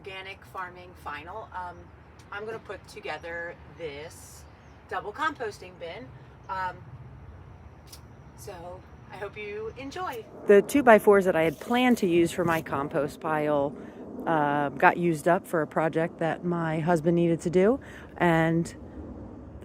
organic farming final, I'm going to put together this double composting bin. So I hope you enjoy. The 2x4s that I had planned to use for my compost pile got used up for a project that my husband needed to do, and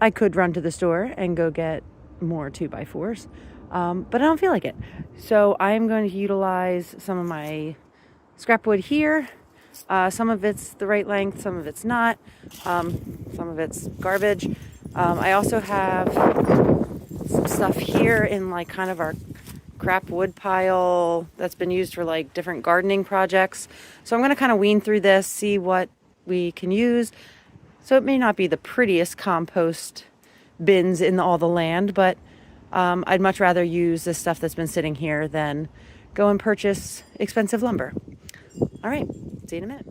I could run to the store and go get more 2x4s, but I don't feel like it. So I'm going to utilize some of my scrap wood here. Some of it's the right length, some of it's not, some of it's garbage. I also have some stuff here in like kind of our crap wood pile that's been used for like different gardening projects. So I'm going to kind of wean through this, see what we can use. So it may not be the prettiest compost bins in all the land, but I'd much rather use this stuff that's been sitting here than go and purchase expensive lumber. All right, see you in a minute.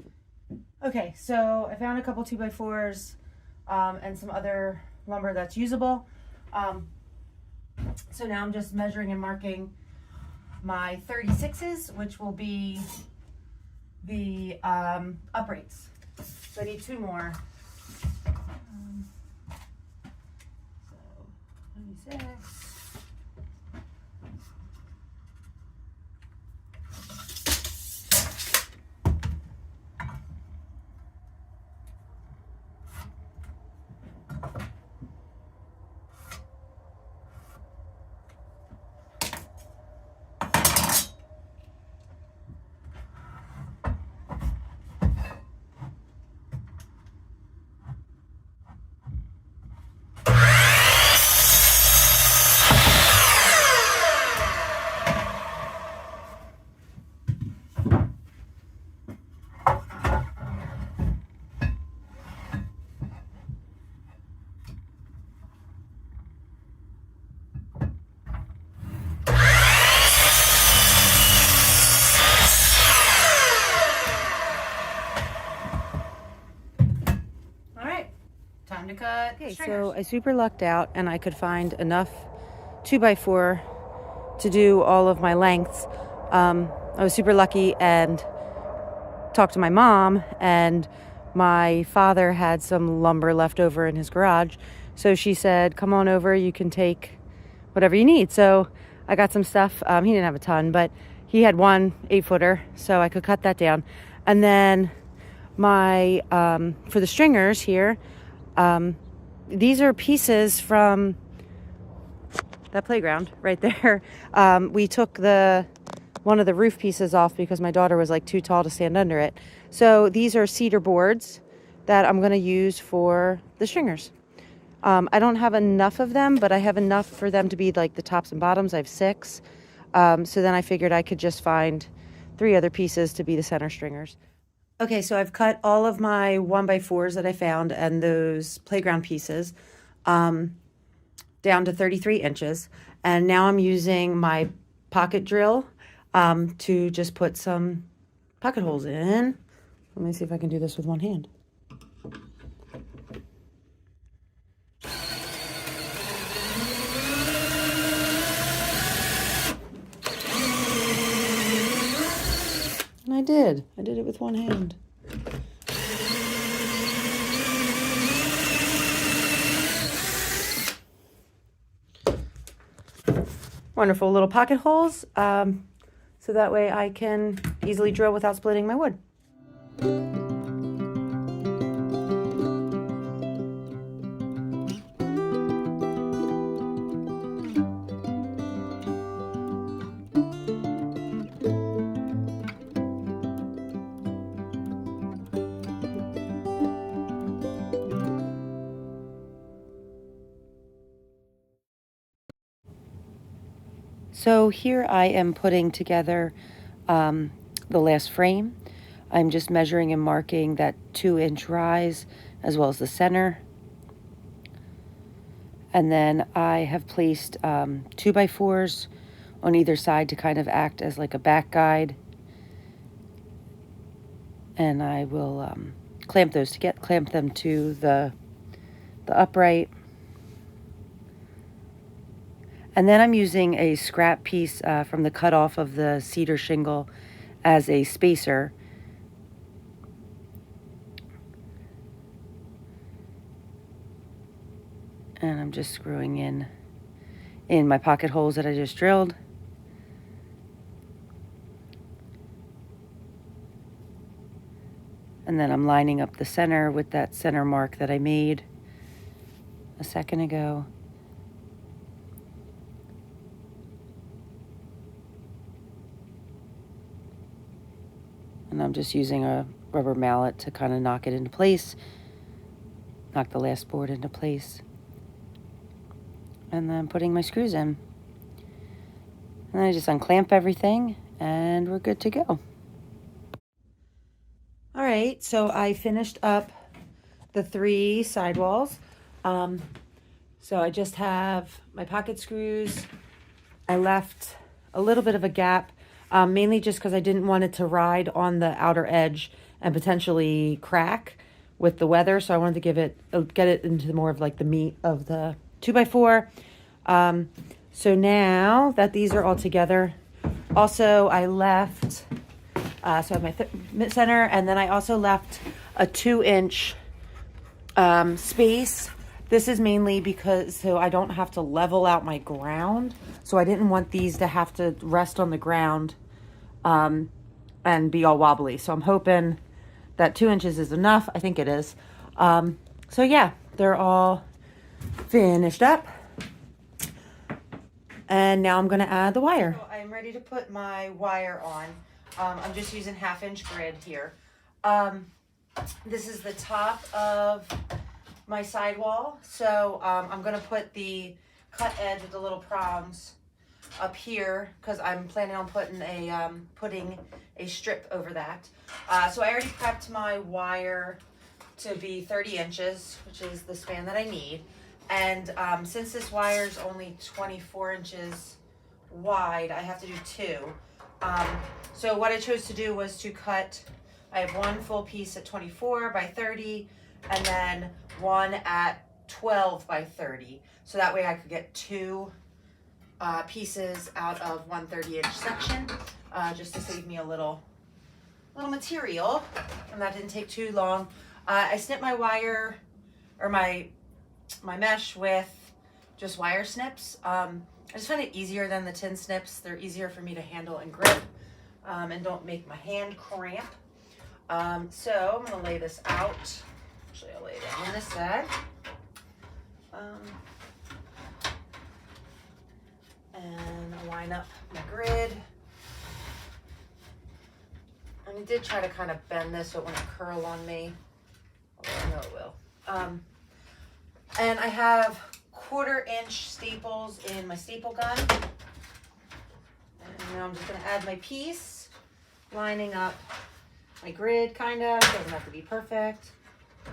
Okay, so I found a couple 2x4s and some other lumber that's usable. So now I'm just measuring and marking my 36s, which will be the uprights. So I need 2 more. So 26. Time to cut. Okay, so I super lucked out and I could find enough 2x4 to do all of my lengths. I was super lucky and talked to my mom, and my father had some lumber left over in his garage. So she said, come on over, you can take whatever you need. So I got some stuff. He didn't have a ton, but he had one 8-footer, so I could cut that down. And then my, for the stringers here, these are pieces from that playground right there. We took one of the roof pieces off because my daughter was like too tall to stand under it. So these are cedar boards that I'm going to use for the stringers. I don't have enough of them, but I have enough for them to be like the tops and bottoms. I have 6. So then I figured I could just find 3 other pieces to be the center stringers. Okay, so I've cut all of my 1x4s that I found and those playground pieces down to 33 inches. And now I'm using my pocket drill to just put some pocket holes in. Let me see if I can do this with one hand. And I did it with one hand. Wonderful little pocket holes, so that way I can easily drill without splitting my wood. So here I am putting together the last frame. I'm just measuring and marking that 2-inch rise as well as the center. And then I have placed 2x4s on either side to kind of act as like a back guide. And I will clamp them to the upright. And then I'm using a scrap piece from the cutoff of the cedar shingle as a spacer. And I'm just screwing in my pocket holes that I just drilled. And then I'm lining up the center with that center mark that I made a second ago. And I'm just using a rubber mallet to kind of knock it into place, knock the last board into place. And then putting my screws in. And then I just unclamp everything and we're good to go. All right, so I finished up the 3 sidewalls. So I just have my pocket screws. I left a little bit of a gap, mainly just because I didn't want it to ride on the outer edge and potentially crack with the weather. So I wanted to get it into more of like the meat of the 2x4. So now that these are all together, also I left, so I have my center, and then I also left a 2-inch space. This is mainly because so I don't have to level out my ground. So I didn't want these to have to rest on the ground and be all wobbly. So I'm hoping that 2 inches is enough. I think it is. So yeah, they're all finished up. And now I'm going to add the wire. So I'm ready to put my wire on. I'm just using 1/2-inch grid here. This is the top of my sidewall. So I'm going to put the cut edge with the little prongs up here because I'm planning on putting a strip over that. So I already prepped my wire to be 30 inches, which is the span that I need. And since this wire is only 24 inches wide, I have to do 2. So what I chose to do was to cut, I have 1 full piece at 24 by 30, and then 1 at 12 by 30. So that way I could get 2 pieces out of 1 30-inch section, just to save me a little material, and that didn't take too long. I snipped my wire, or my mesh with just wire snips. I just find it easier than the tin snips. They're easier for me to handle and grip, and don't make my hand cramp. So I'm gonna lay this out. Actually, I'll lay it on this side. And I'll line up my grid. And I did try to kind of bend this so it wouldn't curl on me, although I know it will. And I have 1/4-inch staples in my staple gun. And now I'm just going to add my piece, lining up my grid, kind of. Doesn't have to be perfect.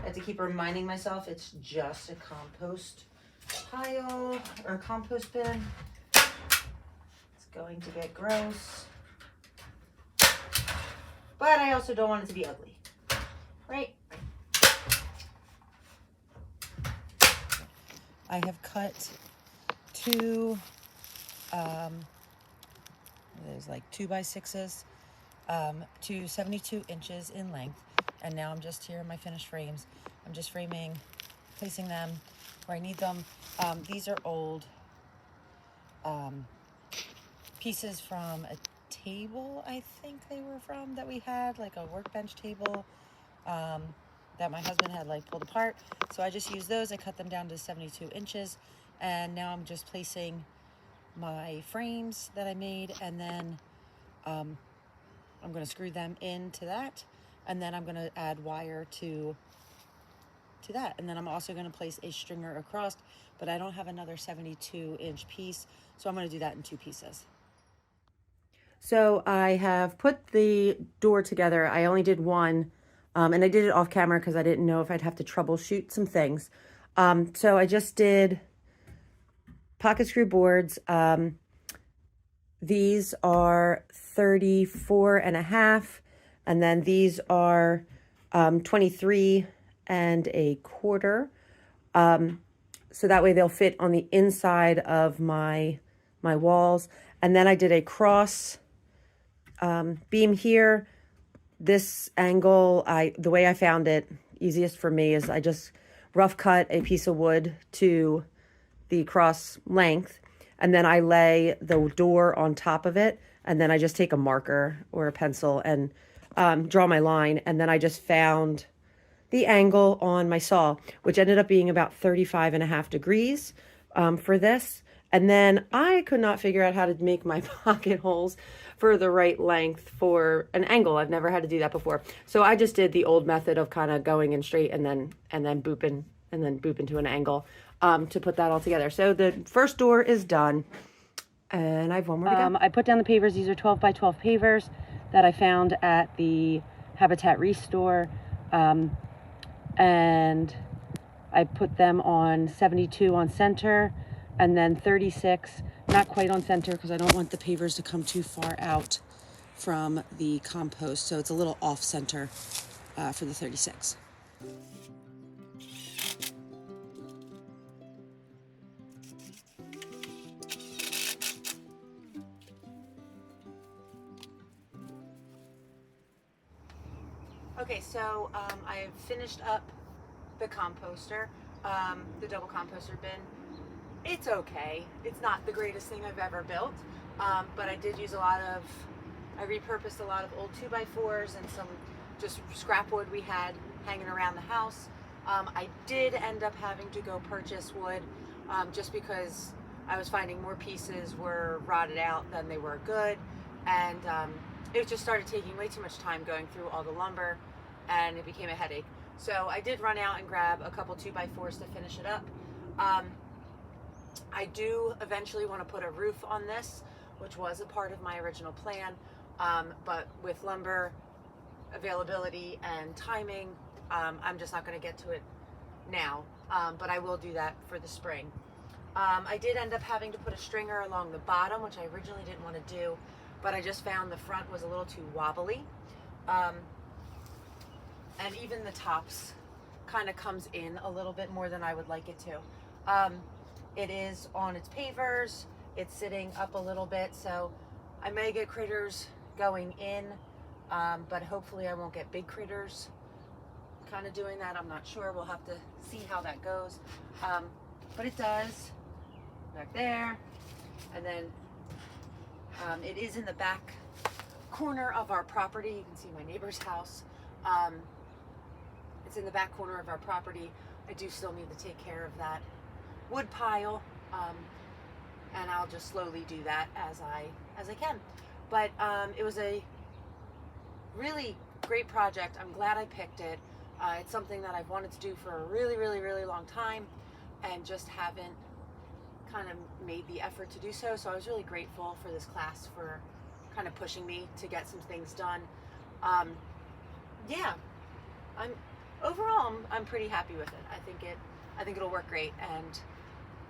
I have to keep reminding myself it's just a compost pile or a compost bin. It's going to get gross. But I also don't want it to be ugly, right? I have cut 2, there's like 2x6s, to 72 inches in length. And now I'm just here in my finished frames. I'm just placing them where I need them. These are old pieces from a table, I think they were from, that we had, like a workbench table. That my husband had like pulled apart. So I just used those. I cut them down to 72 inches. And now I'm just placing my frames that I made. And then I'm going to screw them into that. And then I'm going to add wire to that. And then I'm also going to place a stringer across. But I don't have another 72-inch piece. So I'm going to do that in 2 pieces. So I have put the door together. I only did 1. And I did it off camera because I didn't know if I'd have to troubleshoot some things. So I just did pocket screw boards. These are 34.5, and then these are 23.25. So that way they'll fit on the inside of my walls. And then I did a cross beam here. This angle, the way I found it easiest for me is I just rough cut a piece of wood to the cross length, and then I lay the door on top of it, and then I just take a marker or a pencil and draw my line, and then I just found the angle on my saw, which ended up being about 35.5 degrees for this. And then I could not figure out how to make my pocket holes for the right length for an angle. I've never had to do that before. So I just did the old method of kind of going in straight and then booping to an angle to put that all together. So the first door is done. And I have one more to go. I put down the pavers. These are 12 by 12 pavers that I found at the Habitat Restore. And I put them on 72 on center, and then 36, not quite on center because I don't want the pavers to come too far out from the compost. So it's a little off center for the 36. Okay, so I've finished up the composter, the double composter bin. It's okay. It's not the greatest thing I've ever built, but I did use I repurposed a lot of old 2x4s and some just scrap wood we had hanging around the house. I did end up having to go purchase wood just because I was finding more pieces were rotted out than they were good, and it just started taking way too much time going through all the lumber, and it became a headache. So I did run out and grab a couple 2x4s to finish it up. I do eventually want to put a roof on this, which was a part of my original plan, but with lumber availability and timing, I'm just not going to get to it now, but I will do that for the spring. I did end up having to put a stringer along the bottom, which I originally didn't want to do, but I just found the front was a little too wobbly. And even the tops kind of comes in a little bit more than I would like it to. It is on its pavers, it's sitting up a little bit, so I may get critters going in, but hopefully I won't get big critters kind of doing that. I'm not sure, we'll have to see how that goes. But it does, back there, and then it is in the back corner of our property. You can see my neighbor's house. It's in the back corner of our property. I do still need to take care of that wood pile, and I'll just slowly do that as I can. But it was a really great project. I'm glad I picked it. It's something that I've wanted to do for a really long time, and just haven't kind of made the effort to do so. So I was really grateful for this class for kind of pushing me to get some things done. Yeah, overall I'm pretty happy with it. I think it'll work great, and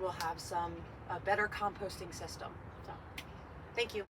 we'll have a better composting system. So, thank you.